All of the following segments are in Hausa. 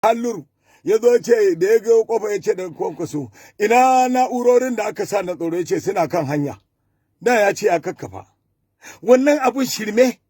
halluru ya zo ce da ya ga kofa ya ce da kwankwaso ina na'urorin da aka sa na tsoro ya ce suna kan hanya da ya ce ya kakkafa wannan abun shirme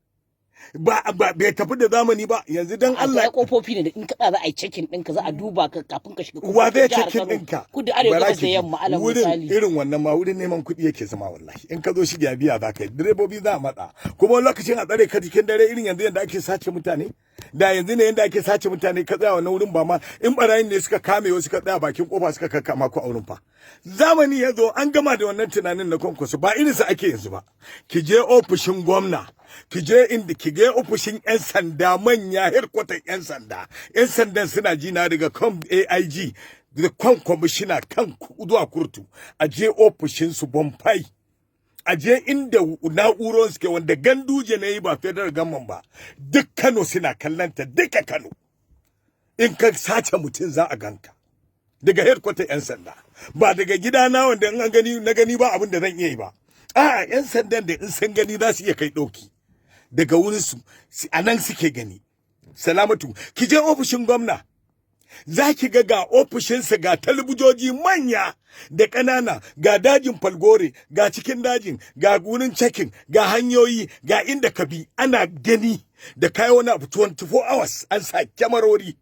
ba bai tafi da zamani ba yanzu dan Allah kofofi ne da in kada za a yi checking ɗinka za a duba ka kafin ka shiga wa zai checking ɗinka kudu arewa gabas da yamma alal misali irin wannan ma wurin neman kuɗi yake zama wallahi in ka zo shi biya za ka yi direbobi za a matsa kuma lokacin a tsare ka cikin dare irin yanzu yanda ake sace mutane da yanzu ne yanda ake sace mutane ka tsaya wannan wurin ba ma in barayin ne suka kame wasu ka tsaya bakin kofa suka kakkama ku a wurin fa zamani ya zo an gama da wannan tunanin na kwankwaso ba irin sa ake yanzu ba ki je ofishin gwamna ki je ofishin yan sanda manya headquarter yan sandan suna jina daga kan AIG da kan kwamishina kan zuwa kurtu a je ofishin su Bombay a je inda na'urorin suke wanda ganduje na yi ba federal government ba duk Kano suna kallanta duka Kano in ka sace mutum za a ganka daga headquarter yan sanda ba daga gidana wanda in an gani na gani ba abin da zan iya yi ba a'a yan sandan da in sun gani za su iya kai ɗauki daga wurinsu a nan suke gani salamatu ki je ofishin gwamna za ki ga ofishinsa ga talbijoji manya da ƙanana ga dajin falgore ga cikin dajin ga wurin checking ga hanyoyi ga inda ka bi ana gani da kai wani abu 24 hours an sa kyamarori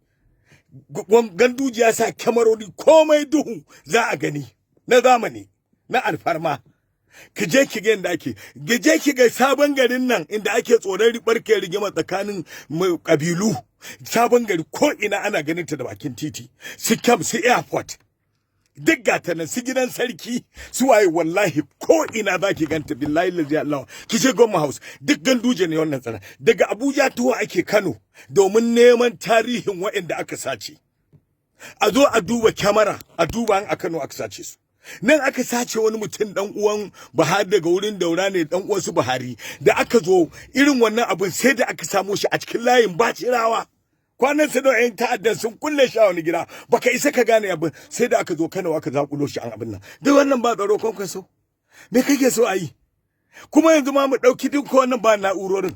ganduji ya sa kyamarori komai duhu za a gani na zamani na alfarma ki je ki ga inda ake je ki ga sabon garin nan inda ake tsoron barke rigima tsakanin kabilu sabon gari ko ina ana ganin ta da bakin titi su kam su airport duk gata nan su gidan sarki su waye wallahi ko ina zaki ganta billahi lazi Allah ki je Gomma House duk ganduje ne wannan tsara daga Abuja tuwa ake Kano domin neman tarihin waɗanda aka sace a zo a duba kyamara a duba an a Kano aka sace su nan aka sace wani mutum dan uwan Buhari daga wurin Daura ne dan uwan su Buhari da aka zo irin wannan abin sai da aka samu shi a cikin layin Bacirawa kwanan sa da ƴan ta'addan sun kulle shi a wani gida baka isa ka gane abin sai da aka zo Kano aka zakulo shi an abin nan duk wannan ba tsaro kon so me kake so a yi kuma yanzu ma mu dauki duk wannan ba na'urorin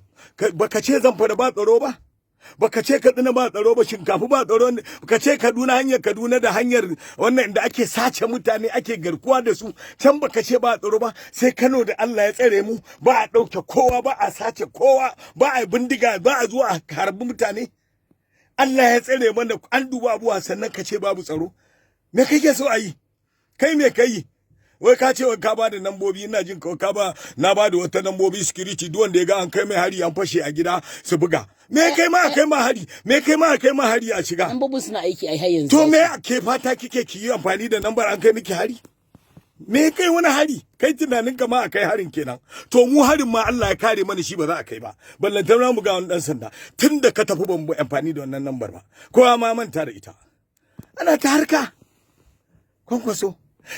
baka ce zan fara ba tsaro ba baka ce Kaduna ba tsaro ba shinkafa ba tsaro baka ce Kaduna hanyar Kaduna da hanyar wannan da ake sace mutane ake garkuwa da su can baka ce ba tsaro ba sai Kano da Allah ya tsare mu ba a dauke kowa ba a sace kowa ba a bindiga ba a zuwa harbi mutane Allah ya tsare mana an duba abuwa sannan ka ce babu tsaro me kake so a yi kai me kai wai ka ce wai ka ba da nambobi ina jin ka ba na ba da wata nambobi security duk wanda ya ga an kai mai hari an fashe a gida su buga me kai ma kai ma hari me kai ma kai ma hari a shiga nambobin suna aiki ai har yanzu to me ke fata kike ki yi amfani da nambar an kai miki hari me kai wani hari kai tunanin ka ma a kai harin kenan to mu harin ma Allah ya kare mana shi ba za a kai ba ballantar mu ga wani dan sanda tunda ka tafi ban amfani da wannan nambar ba kowa ma manta da ita ana ta harka kwankwaso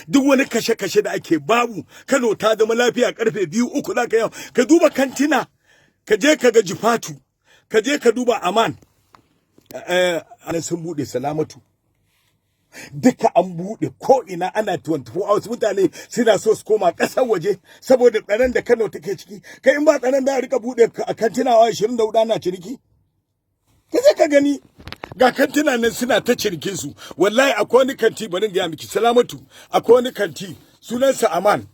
duk wani kashe-kashe da ake babu Kano ta zama lafiya karfe 2-3 za ka yau ka duba kantina ka je ka ga Jifatu ka je ka duba Aman ana sun bude Salamatu duka an bude ko ina ana 24 hours mutane suna so su koma kasar waje saboda tsaron da Kano take ciki kai in ba tsaron da a rika bude kantina 24 ana ciniki kaje ka gani ga kantina nan suna ta cirkin su wallahi akwai wani kanti bari ga miki Salamatu akwai wani kanti sunansa Aman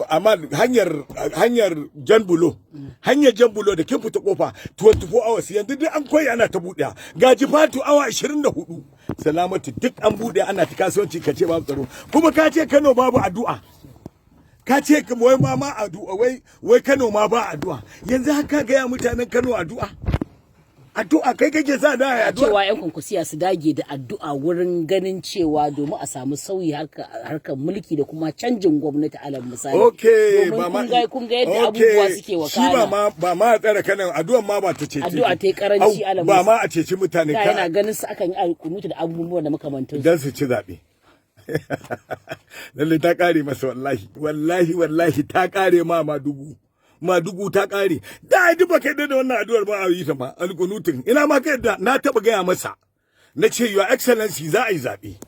Aman hanyar Janbulo hanyar Janbulo da kin fita kofa 24 hours yanzu duk an koyi ana ta buɗe ga Jifatu awa 24 Salamatu duk an buɗe ana ta kasuwanci kace babu tsaro kuma ka ce Kano babu addu'a ka ce wai ma addu'a wai Kano ma ba addu'a yanzu haka ga ya mutanen Kano addu'a kai kake sa da ya addu'a cewa ƴan kunkusiya su dage da addu'a wurin ganin cewa domin a samu sauyi harkar mulki da kuma canjin gwamnati alal misali okay ba ma kun ga yadda abubuwa suke wakana shi ba ma tsara kanan addu'a ma ba ta cece addu'a ta yi karanci alal ba ma a ceci mutane ka yana ganin su akan yi alkunuta da abubuwa da makamantan dan su ci zabe lalle ta kare masa wallahi ta kare Madugu ta kare da ai duba kai da wannan addu'ar ba a yi ta ma alkunutin ina ma kai da na taba gaya masa na ce your excellency za a yi zabe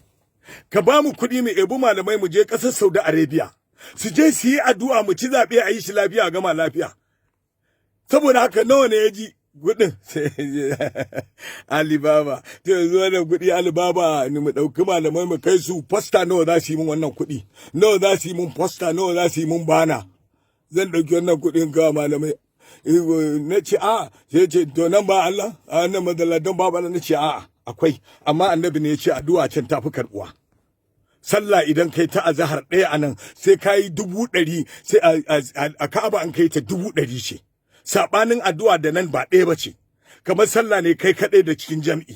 ka ba mu kuɗi mu ebu malamai mu je ƙasar Saudi Arabia su je su yi addu'a mu ci zabe a yi shi lafiya gama lafiya saboda haka nawa ne ya ji kudin sai Alibaba to yanzu wannan kudi Alibaba ni mu dauki malamai mu kai su poster nawa za su yi mun wannan kudi nawa za su yi mun poster nawa za su yi mun bana zan dauki wannan kudin ga malamai na ce a sai ce to nan ba Allah a nan madalla don ba na ce a akwai amma annabi ne ya ce addu'a can tafi karbuwa sallah idan kai ta azhar ɗaya anan sai kai 100 sai a Ka'aba an kai ta 100 ce sabanin addu'a da nan ba ɗaya bace kamar sallah ne kai kadai da cikin jami'i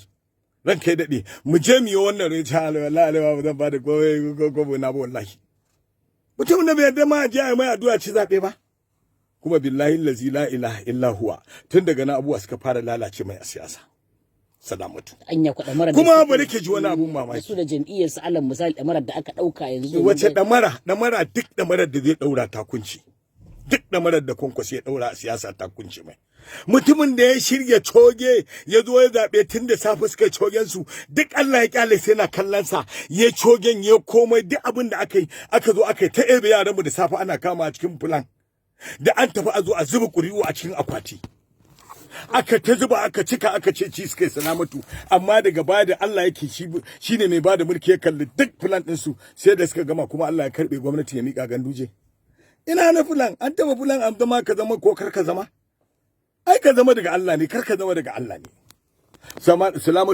ran kai dade mu je mu yi wannan rai ta wallahi ba zan ba da gobe na ba wallahi mutum da bai yarda ma je mai addu'a ci zabe ba kuma billahi allazi la ilaha illa huwa tun daga nan abuwa suka fara lalace mai a siyasa salamatu anya ku damarar kuma ba nake ji wani abun mamaki su da jam'iyyar su alal misali damarar da aka dauka yanzu wace damara duk damarar da zai daura takunci duk damarar da Kwankwaso ya daura a siyasa takunci mai mutumin da ya shirya coge ya zo ya zabe tun da safe suka cogen su duk Allah ya kyale sai na kallon sa ya cogen ya komai duk abin da aka yi aka zo aka yi ta ebe yaran mu da safe ana kama a cikin plan da an tafi a zo a zuba ƙuri'u a cikin akwati aka ta zuba aka cika aka ce ci suka yi salamatu amma daga baya da Allah yake shi ne mai bada mulki ya kalli duk plan ɗinsu sai da suka gama kuma Allah ya karɓe gwamnati ya miƙa Ganduje ina na fulan an taba fulan an zama ka zama ko kar ka zama ai ka zama daga Allah ne kar ka zama daga Allah ne salamatu